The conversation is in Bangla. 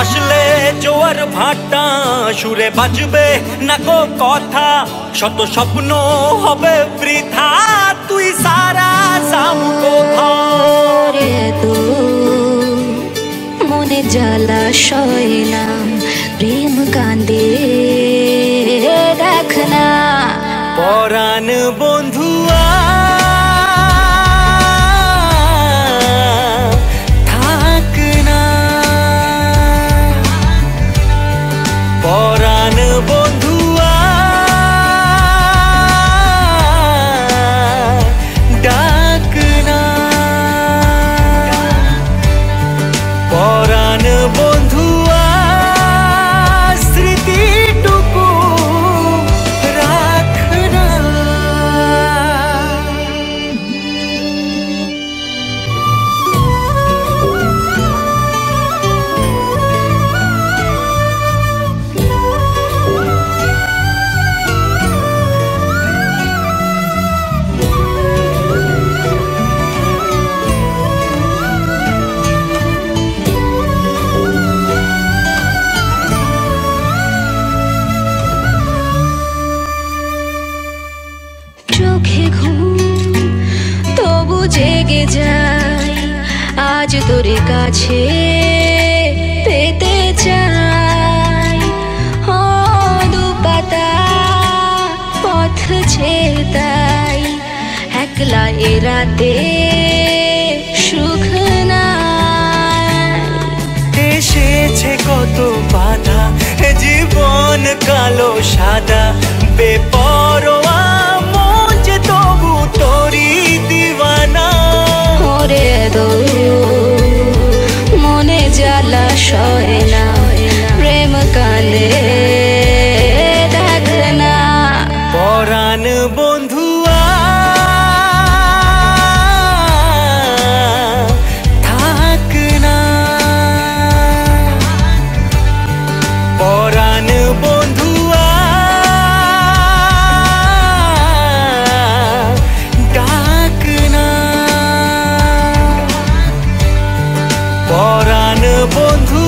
আসলে জোয়ার ভাটা সুরে বাজবে না গো কথা, শত স্বপ্ন হবে বৃথা, তুই সারা যাম কোথায়। তো মনে জলাশয় না প্রেম কান্দে দেখ না পরাণ বন্ধুয়া থাক না, পরাণ বন্ধুয়া ডাক না, পরাণ বন্ধুয়া স্মৃতিটুকু রাখ না। চোখে ঘুম তবু জেগে যাই, আজ তোর কাছে পেতে চাই। ও দুপাতা পথ ছেতাই, একলা এ রাতে সুখ নাই। এসেছে কত বাধা, জীবন কালো সাদা, বেপরোয়া মন যে তবু তোরি দিওয়ানা। ওরে দো মনে জলাশয় না প্রেম কান্দে দেখ না পরাণ বন্ধুয়া থাক না, পরাণ বন্ধুয়া ডাক না, পরাণ বন্ধু